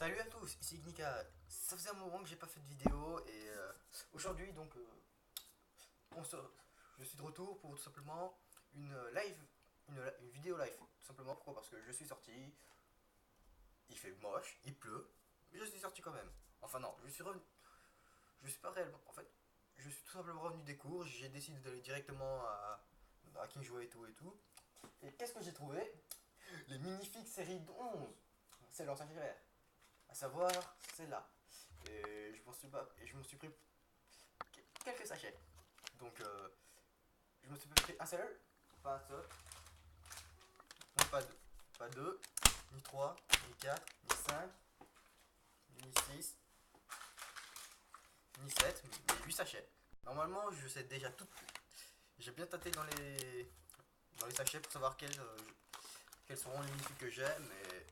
Salut à tous, ici Gnika. Ça faisait un moment que j'ai pas fait de vidéo et aujourd'hui on se- je suis de retour pour tout simplement une live, une vidéo live. Tout simplement pourquoi? Parce que je suis sorti, il fait moche, il pleut, mais je suis sorti quand même. Enfin non, je suis revenu, je suis pas réellement. En fait, je suis tout simplement revenu des cours. J'ai décidé d'aller directement à King Jouet et tout et tout. Et qu'est-ce que j'ai trouvé? Les minifigs série 11. C'est l'ancien GR. À savoir celle-là. Et je m'en suis pris quelques sachets. Donc je me suis pris un seul, pas un seul, non pas deux, pas deux, ni trois, ni quatre, ni cinq, ni six, ni sept, mais 8 sachets. Normalement je sais déjà tout. J'ai bien tâté dans les sachets pour savoir quels seront les minifigs que j'ai, mais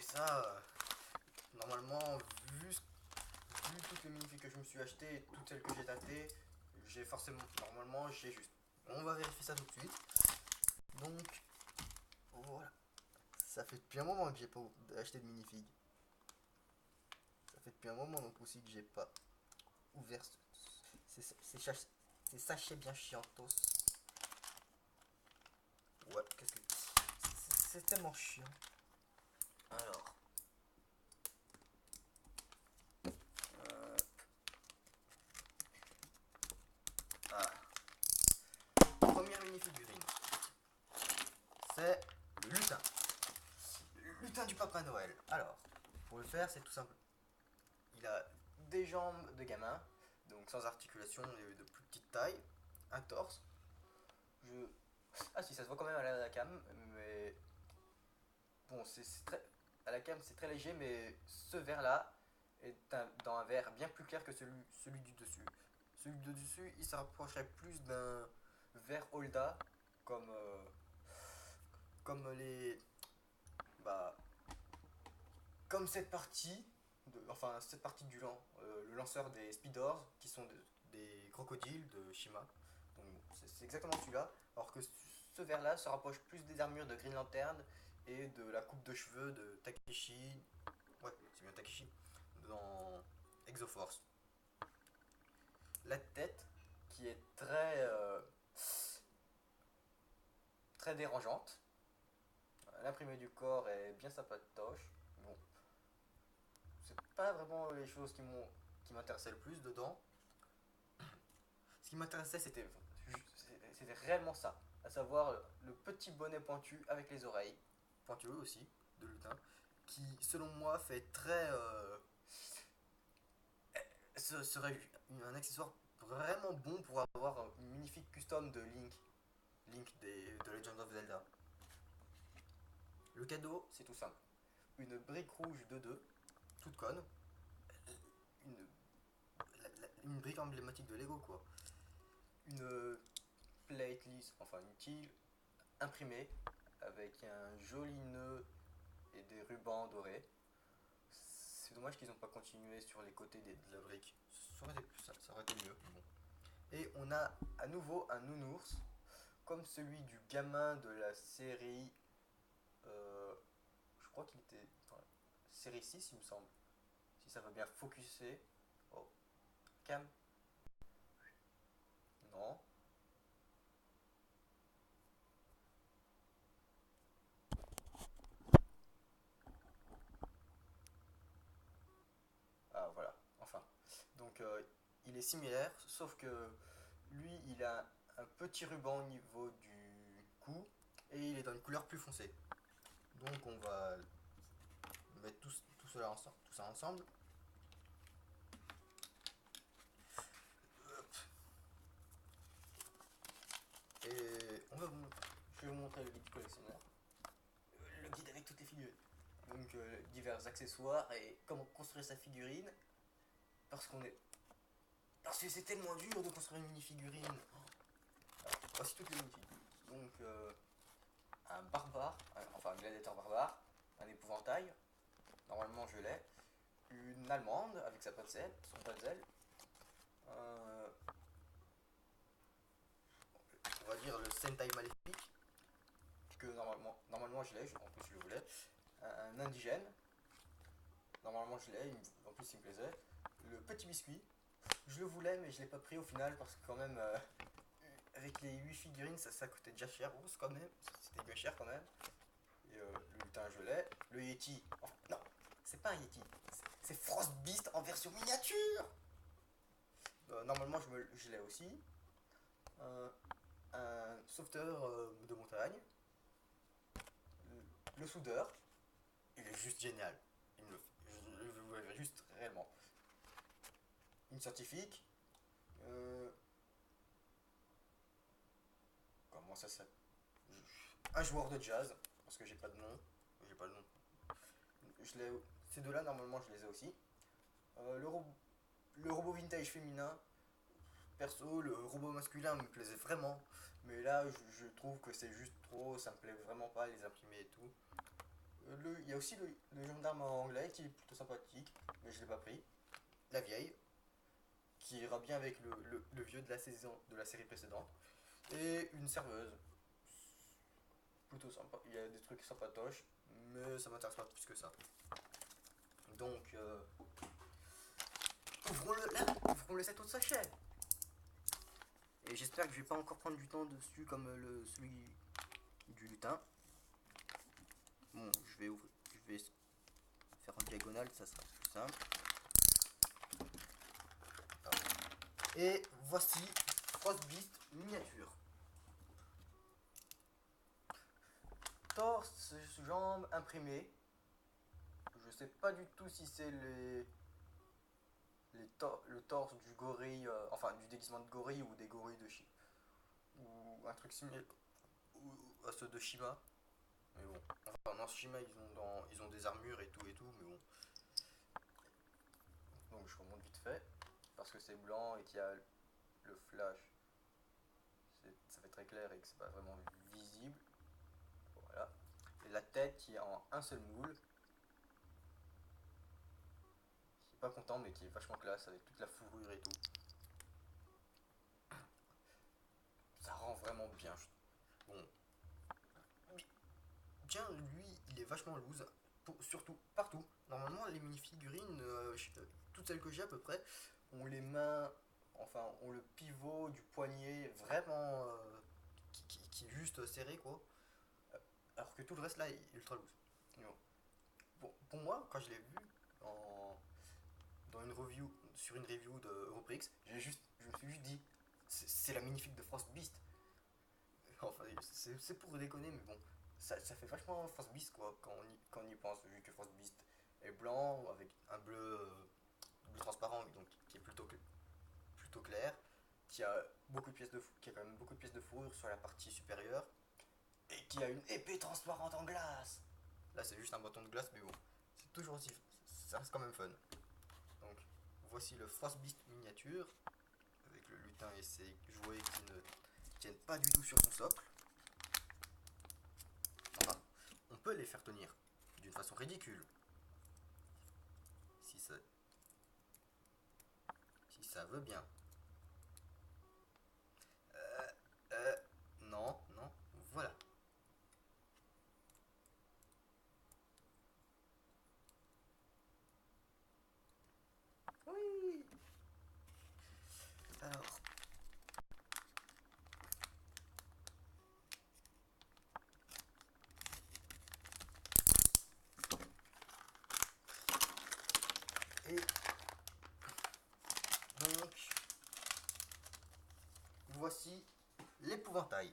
ça, normalement, vu toutes les minifigs que je me suis acheté et toutes celles que j'ai tâtées, j'ai forcément, normalement, j'ai juste. On va vérifier ça tout de suite. Donc, voilà. Ça fait depuis un moment que j'ai pas acheté de minifig. Ça fait depuis un moment donc aussi que j'ai pas ouvert ces sachets bien chiantos. Ouais, qu'est-ce que. C'est tellement chiant. Alors. euh, ah. Première minifigurine. C'est le lutin. Le lutin du Papa Noël. Alors, pour le faire, c'est tout simple. Il a des jambes de gamin, donc sans articulation et de plus petite taille, un torse. Je... Ah si, ça se voit quand même à la cam, mais bon, c'est très... à la cam c'est très léger, mais ce verre là est dans un verre bien plus clair que celui du dessus. Celui du dessus, il se rapprocherait plus d'un verre Holda, comme, comme les... Bah, comme cette partie, enfin cette partie du le lanceur des Speedors, qui sont des crocodiles de Shima. Donc c'est exactement celui-là. Alors que ce verre-là se rapproche plus des armures de Green Lantern et de la coupe de cheveux de Takeshi. Ouais, c'est bien Takeshi. Dans Exoforce. La tête, qui est très dérangeante. L'imprimé du corps est bien sympatoche. Bon, c'est pas vraiment les choses qui m'intéressaient le plus dedans. Ce qui m'intéressait, c'était réellement ça, à savoir le petit bonnet pointu avec les oreilles, pointueux aussi, de lutin, qui, selon moi, fait très. Serait un accessoire vraiment bon pour avoir une magnifique custom de Link de Legend of Zelda. Le cadeau, c'est tout simple. Une brique rouge de 2, toute conne, une, une brique emblématique de Lego, quoi. Une plate lisse, enfin une tile imprimée avec un joli nœud et des rubans dorés. C'est dommage qu'ils n'ont pas continué sur les côtés de la brique. Ça aurait été mieux. Bon. Et on a à nouveau un nounours, comme celui du gamin de la série. euh, je crois qu'il était dans la série 6, il me semble. Si ça va bien focuser. Oh, cam. Non. Ah voilà, enfin. Donc il est similaire, sauf que lui il a un petit ruban au niveau du cou et il est dans une couleur plus foncée. Donc on va mettre tout ça ensemble. Et je vais vous montrer le guide collectionneur. Le guide avec toutes les figurines. Donc divers accessoires et comment construire sa figurine. Parce qu'on est. Parce que c'est tellement dur de construire une mini-figurine. Alors, voici toutes les mini-figurines. Donc un barbare, enfin un gladiateur barbare, un épouvantail, normalement je l'ai, une allemande avec sa patte zèle, son pas de zèle, euh, on va dire le Sentai maléfique, que normalement je l'ai, en plus je le voulais, un indigène, Normalement je l'ai, en plus il me plaisait. Le petit biscuit, je le voulais mais je l'ai pas pris au final parce que quand même avec les 8 figurines ça coûtait déjà cher, quand même, c'était bien cher quand même. Et le lutin je l'ai. Le Yeti, enfin, non, c'est pas un Yeti, c'est Frost Beast en version miniature. Normalement je l'ai aussi. Un sauveteur de montagne. Le soudeur, il est juste génial. Je le veux juste réellement. Une scientifique. Euh, comment ça s'appelle? Un joueur de jazz, parce que j'ai pas de nom. J'ai pas le nom. Je l'ai, ces deux-là, normalement, je les ai aussi. Euh, le, ro- le robot vintage féminin. Perso, le robot masculin me plaisait vraiment. Mais là, je trouve que c'est juste trop. Ça me plaît vraiment pas, les imprimer et tout. Il y a aussi le gendarme anglais qui est plutôt sympathique, mais je l'ai pas pris. La vieille, qui ira bien avec le vieux de la saison de la série précédente. Et une serveuse. Plutôt sympa. Il y a des trucs sympatoches, mais ça m'intéresse pas plus que ça. Donc, ouvrons le set au sachet. Et j'espère que je vais pas encore prendre du temps dessus comme celui du lutin. Bon, je vais faire en diagonale, ça sera plus simple. Et voici Frostbeast miniature. Torse, jambes imprimées. Je sais pas du tout si c'est le torse du gorille, enfin du déguisement de gorille ou des gorilles de Shima. Ou un truc similaire à ceux de Shima. Mais bon, enfin dans Shima ils ont des armures et tout, mais bon. Donc je remonte vite fait, parce que c'est blanc et qu'il y a le flash. Ça fait très clair et que c'est pas vraiment visible. Voilà. Et la tête qui est en un seul moule, qui est pas content mais qui est vachement classe avec toute la fourrure et tout. Ça rend vraiment bien. Bon, bien lui, il est vachement loose, surtout partout. Normalement, les minifigurines, toutes celles que j'ai à peu près, ont les mains, enfin, ont le pivot du poignet vraiment qui est juste serré quoi. Alors que tout le reste là est ultra loose. Bon, pour moi, quand je l'ai vu en, dans une review, sur une review de Europrix, je me suis juste dit, c'est la magnifique de Frost Beast. Enfin, c'est pour déconner, mais bon, ça fait vachement Frost Beast quoi, quand on y pense, vu que Frost Beast est blanc avec un bleu transparent, donc qui est plutôt clair, qui a quand même beaucoup de pièces de fourrure sur la partie supérieure, et qui a une épée transparente en glace. Là, c'est juste un bâton de glace, mais bon, c'est toujours aussi, ça reste quand même fun. Donc, voici le Frost Beast miniature, avec le lutin et ses jouets qui ne tiennent pas du tout sur son socle. Enfin, on peut les faire tenir d'une façon ridicule. Si ça, si ça veut bien. Euh, euh, non, non, voilà. Oui. Alors, et donc, voici l'épouvantail.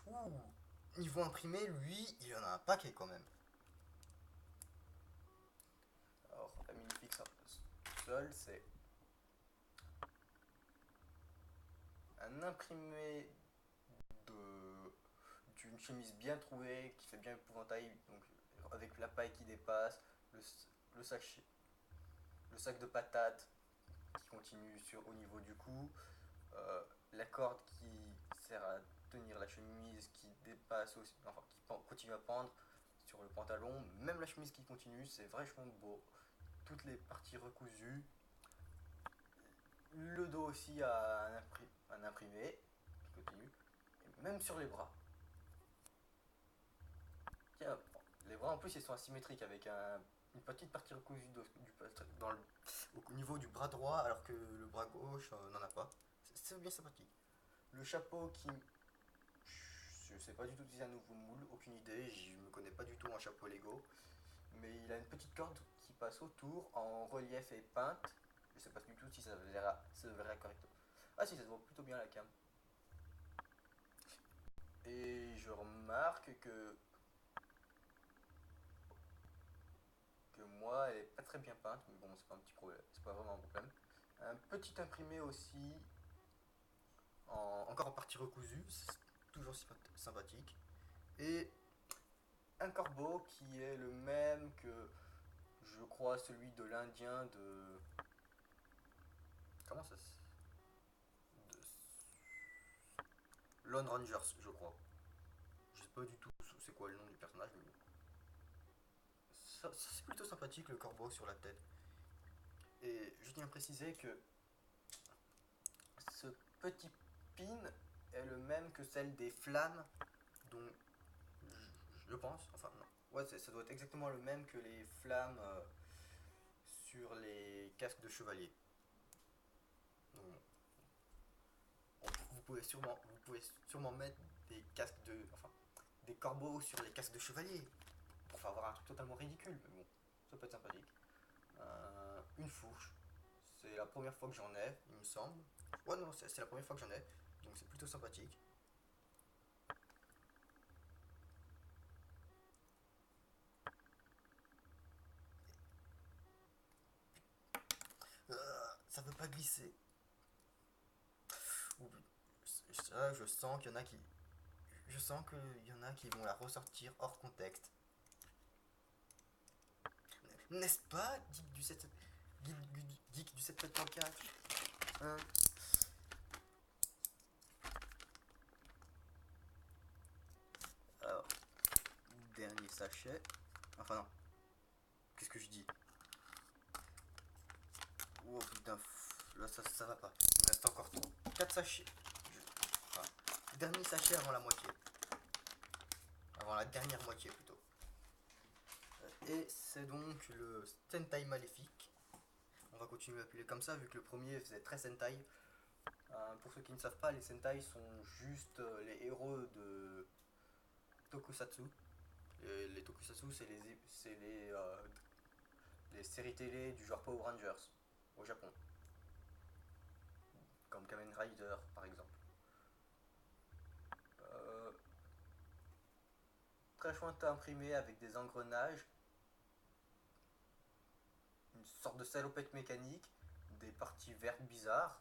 Ouh, niveau imprimé, lui, il y en a un paquet quand même. Alors, la minifix seule, c'est un imprimé de d'une chemise bien trouvée qui fait bien épouvantail, donc avec la paille qui dépasse, le, le sac le sac de patates qui continue au niveau du cou, la corde qui sert à tenir la chemise qui dépasse aussi, enfin qui continue à pendre sur le pantalon, même la chemise qui continue, c'est vachement beau. Toutes les parties recousues, le dos aussi a un imprimé qui continue, et même sur les bras. Tiens, les bras bras en plus ils sont asymétriques avec une petite partie recousue au niveau du bras droit alors que le bras gauche n'en a pas. C'est bien sympathique. Le chapeau qui... Je sais pas du tout si c'est un nouveau moule, aucune idée, je me connais pas du tout en chapeau Lego. Mais il a une petite corde qui passe autour en relief et peinte. Je sais pas du tout si ça se verra correctement. Ah si, ça se voit plutôt bien à la cam. Et je remarque que moi elle est pas très bien peinte, mais bon c'est pas un petit problème, c'est pas vraiment un problème. Un petit imprimé aussi, encore en partie recousue, c'est toujours sympathique. Et un corbeau qui est le même que je crois celui de l'Indien de... Comment ça se... Lone Rangers, je crois. Je sais pas du tout c'est quoi le nom du personnage, mais bon. Ça, c'est plutôt sympathique le corbeau sur la tête. Et je tiens à préciser que ce petit pin est le même que celle des flammes dont je pense, enfin non. Ouais, ça doit être exactement le même que les flammes sur les casques de chevalier. Donc, vous pouvez sûrement mettre des casques enfin, des corbeaux sur les casques de chevalier pour faire avoir un truc totalement ridicule. Mais bon, ça peut être sympathique. Une fourche, c'est la première fois que j'en ai, il me semble. Ouais, non, c'est la première fois que j'en ai, donc c'est plutôt sympathique. Ça veut pas glisser. Je sens qu'il y en a qui. Je sens qu'il y en a qui vont la ressortir hors contexte. N'est-ce pas, Geek du 7.4 hein? Alors, dernier sachet. Enfin non. Qu'est-ce que je dis? Oh putain, là ça va pas. Il me reste encore 4 sachets. Enfin, dernier sachet avant la moitié. Avant la dernière moitié plutôt. Et c'est donc le Sentai Maléfique. On va continuer à appeler comme ça vu que le premier faisait très Sentai. Pour ceux qui ne savent pas, les Sentai sont juste les héros de Tokusatsu. Les Tokusatsu, c'est les séries télé du genre Power Rangers au Japon. Comme Kamen Rider par exemple. Très chouette à imprimer avec des engrenages, une sorte de salopette mécanique, des parties vertes bizarres,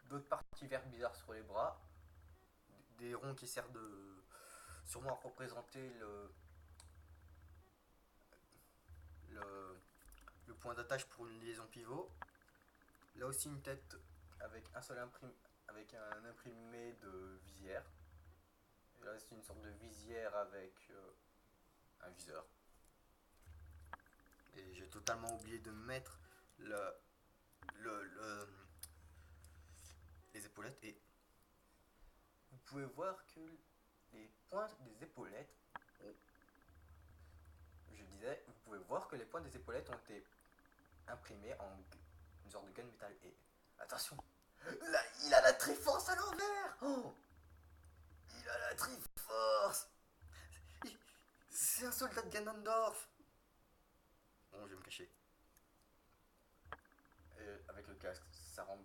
d'autres parties vertes bizarres sur les bras, des ronds qui servent sûrement à représenter le point d'attache pour une liaison pivot. Là aussi une tête avec avec un imprimé de visière. Et là c'est une sorte de visière avec un viseur. Et j'ai totalement oublié de mettre les épaulettes. Et vous pouvez voir que les pointes des épaulettes ont... Je disais, vous pouvez voir que les pointes des épaulettes ont été imprimées en une sorte de gunmetal. Et attention, là, il a la Triforce à l'envers. Oh, il a la Triforce. C'est un soldat de Ganondorf. Bon, je vais me cacher. Et avec le casque, ça rend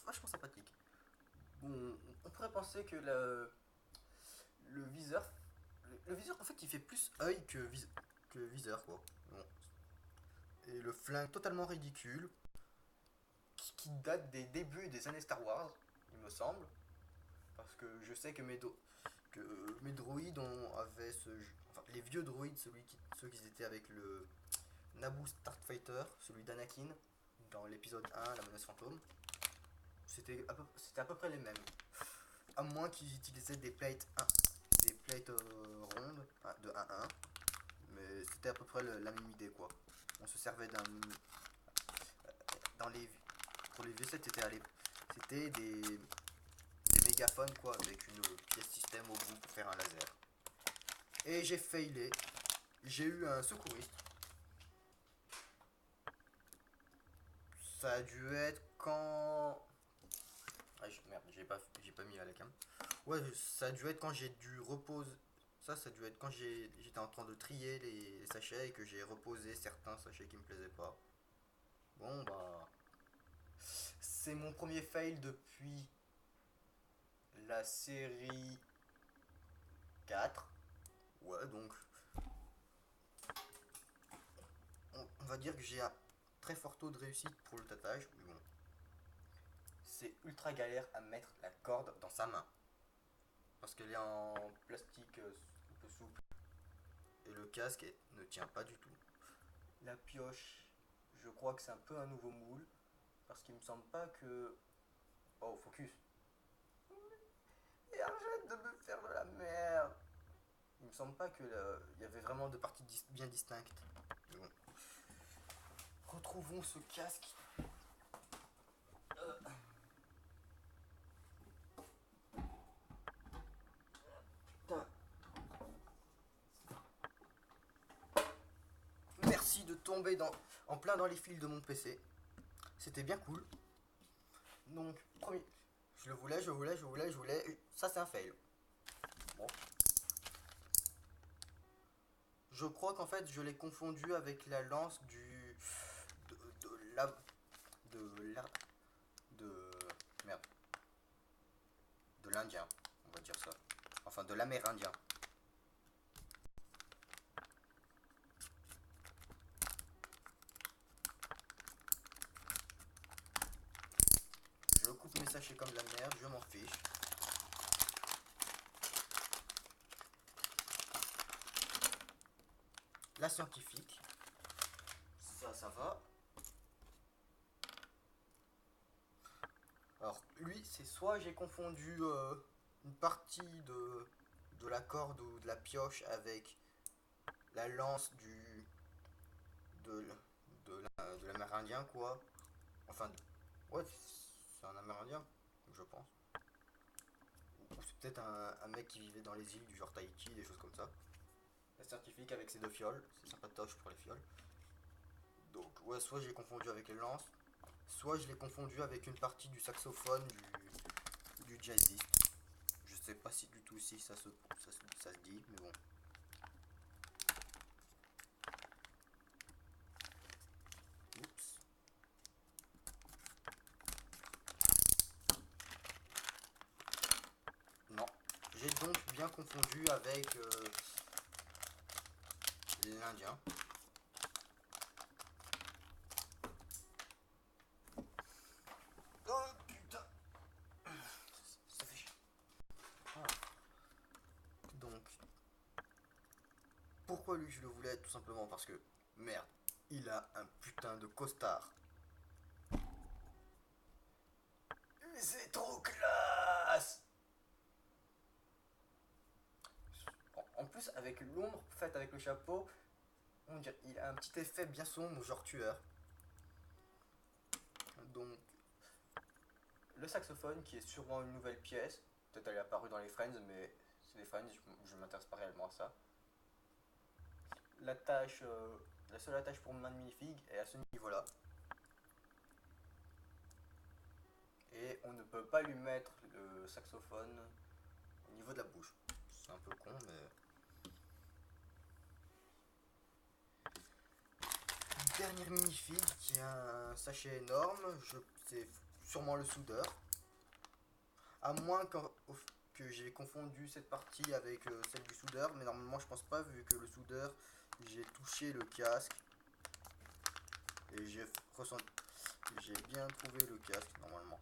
vachement sympathique. Bon, on pourrait penser que le viseur, le viseur en fait, il fait plus œil que viseur quoi. Bon. Et le flingue totalement ridicule, qui date des débuts des années Star Wars, il me semble, parce que je sais que mes droïdes avaient enfin les vieux droïdes, ceux qui étaient avec le Naboo Starfighter, celui d'Anakin, dans l'épisode 1, la menace fantôme, c'était à peu près les mêmes. À moins qu'ils utilisaient des plates rondes, de 1-1, mais c'était à peu près la même idée quoi. On se servait pour les V7 c'était des mégaphones quoi, avec une pièce système au bout pour faire un laser. Et j'ai failé. J'ai eu un secouriste. Ça a dû être quand... Ah, merde, j'ai pas mis à la cam. Ouais, ça a dû être quand j'ai dû reposer. Ça a dû être quand j'étais en train de trier les sachets et que j'ai reposé certains sachets qui me plaisaient pas. Bon, bah. C'est mon premier fail depuis la série 4. Ouais, donc. On va dire que j'ai un très fort taux de réussite pour le tatouage. Mais bon. C'est ultra galère à mettre la corde dans sa main. Parce qu'elle est en plastique un peu souple. Et le casque ne tient pas du tout. La pioche, je crois que c'est un peu un nouveau moule. Parce qu'il me semble pas que... Oh, focus. Et arrête de me faire de la merde. Il me semble pas que il y avait vraiment deux parties bien distinctes. Mais bon. Retrouvons ce casque. Putain. Merci de tomber en plein dans les fils de mon PC. C'était bien cool. Donc, premier. Je voulais. Ça, c'est un fail. Bon. Je crois qu'en fait, je l'ai confondu avec la lance du. De la. De la. De. Merde. De l'Indien, on va dire ça. Enfin, de l'Amérindien. Je coupe mes sachets comme de la merde, je m'en fiche. La scientifique. Ça va. Alors, lui, c'est soit j'ai confondu une partie de la corde ou de la pioche avec la lance de, de l'Amérindien, quoi. Enfin, ouais, c'est un Amérindien, je pense. Ou c'est peut-être un mec qui vivait dans les îles du genre Tahiti, des choses comme ça. La scientifique avec ses deux fioles, c'est sympatoche pour les fioles. Donc, ouais, soit j'ai confondu avec les lances, soit je l'ai confondu avec une partie du saxophone du jazziste. Je sais pas si du tout si ça se dit, mais bon. Oups. Non. J'ai donc bien confondu avec l'Indien. Oh putain. Ça fait chier. Ah. Donc, pourquoi lui je le voulais? Tout simplement parce que, merde, il a un putain de costard. C'est trop classe. En plus, avec l'ombre faite avec le chapeau, on dirait, il a un petit effet bien sombre, genre tueur. Donc, le saxophone qui est sûrement une nouvelle pièce. Peut-être elle est apparue dans les Friends, mais c'est des Friends, je m'intéresse pas réellement à ça. L'attache, la seule attache pour main de minifig est à ce niveau-là. Et on ne peut pas lui mettre le saxophone au niveau de la bouche. C'est un peu con, mais... Dernière minifig qui a un sachet énorme. C'est sûrement le soudeur. À moins que j'ai confondu cette partie avec celle du soudeur, mais normalement je pense pas vu que le soudeur, j'ai touché le casque et j'ai bien trouvé le casque normalement.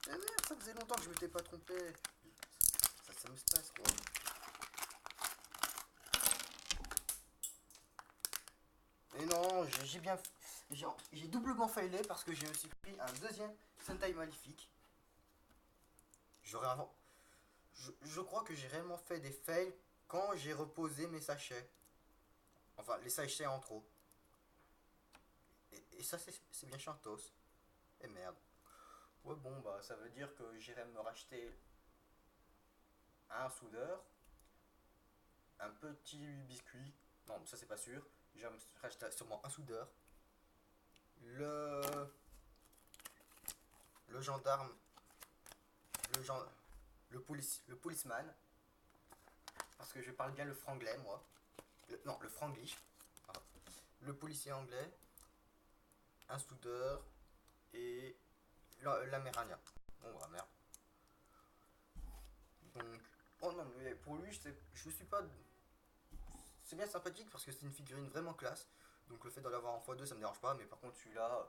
Mais merde, ça faisait longtemps que je m'étais pas trompé. Ça me stresse quoi. Et non, j'ai doublement failé parce que j'ai aussi pris un deuxième Sentai maléfique. J'aurais avant. Je crois que j'ai réellement fait des fails quand j'ai reposé mes sachets. Enfin, les sachets en trop. Et ça, c'est bien chantos. Et merde. Ouais, bon, bah, ça veut dire que j'irai me racheter un soudeur. un petit biscuit. Non, ça c'est pas sûr. J'ai racheté sûrement un soudeur. Le, le gendarme, le, gen- le policeman, parce que je parle bien le franglais moi. Non, le franglish. Pardon. Le policier anglais, un soudeur et l'amérindien. Bon bah merde. Donc, oh non, mais pour lui, je suis pas. C'est bien sympathique parce que c'est une figurine vraiment classe. Donc le fait d'en avoir en x2 ça me dérange pas, mais par contre celui-là,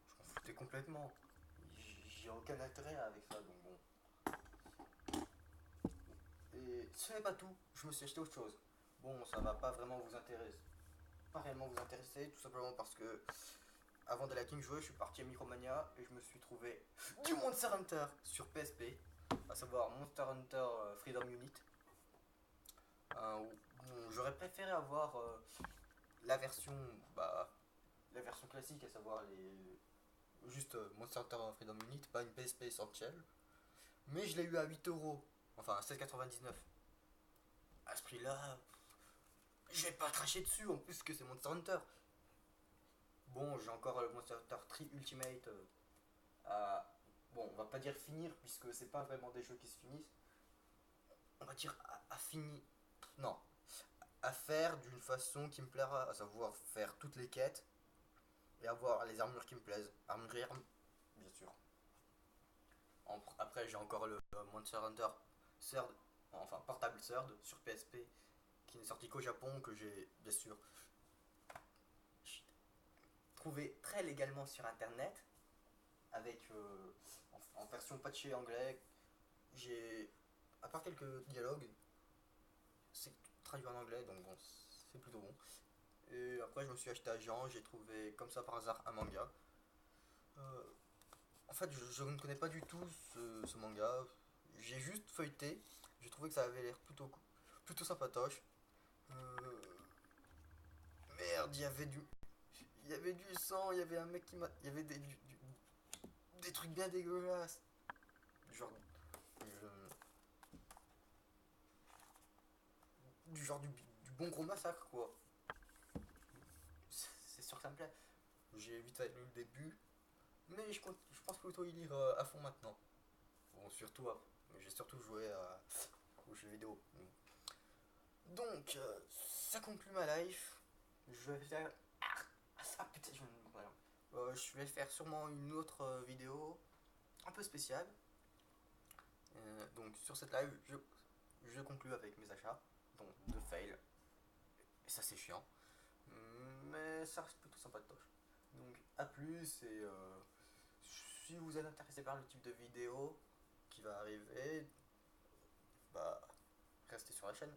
je m'en foutais complètement. J'ai aucun intérêt avec ça, donc bon. Et ce n'est pas tout, je me suis acheté autre chose. Bon, ça va pas vraiment vous intéresser. Pas réellement vous intéresser, tout simplement parce que avant d'aller à King jouer, je suis parti à Micromania et je me suis trouvé du Monster Hunter sur PSP, à savoir Monster Hunter Freedom Unit. Bon, j'aurais préféré avoir la version, bah, la version classique, à savoir juste Monster Hunter Freedom Unit, pas une PSP Essential. Mais je l'ai eu à 8 €, enfin à 16,99. À ce prix-là, je vais pas cracher dessus en plus que c'est Monster Hunter. Bon, j'ai encore le Monster Hunter 3 Ultimate à. Bon, on va pas dire finir puisque c'est pas vraiment des jeux qui se finissent. On va dire à finir. Non, à faire d'une façon qui me plaira, à savoir faire toutes les quêtes et avoir les armures qui me plaisent. Armure, bien sûr. Après, j'ai encore le Monster Hunter Third, enfin Portable Third sur PSP qui n'est sorti qu'au Japon, que j'ai bien sûr trouvé très légalement sur internet avec en version patchée anglais. J'ai, à part quelques dialogues, c'est traduit en anglais donc bon, c'est plutôt bon. Et après, je me suis acheté à Jean, j'ai trouvé comme ça par hasard un manga. Euh, En fait, je ne connais pas du tout ce manga. J'ai juste feuilleté. J'ai trouvé que ça avait l'air plutôt sympatoche. Euh, Merde, il y avait du sang. Il y avait un mec qui m'a, il y avait des trucs bien dégueulasses. Genre, euh, du genre du bon gros massacre quoi. C'est sûr que ça me plaît. J'ai vite fait lu le début, mais je pense plutôt y lire à fond maintenant. Bon, surtout, j'ai surtout joué aux jeux vidéo. Donc, ça conclut ma life. Je vais faire. Ah putain, je vais faire sûrement une autre vidéo un peu spéciale. Donc, sur cette live, je conclue avec mes achats, donc de fail. Et ça, c'est chiant. Mais ça reste plutôt sympa de toche. Donc, à plus. Et si vous êtes intéressé par le type de vidéo qui va arriver, bah, restez sur la chaîne.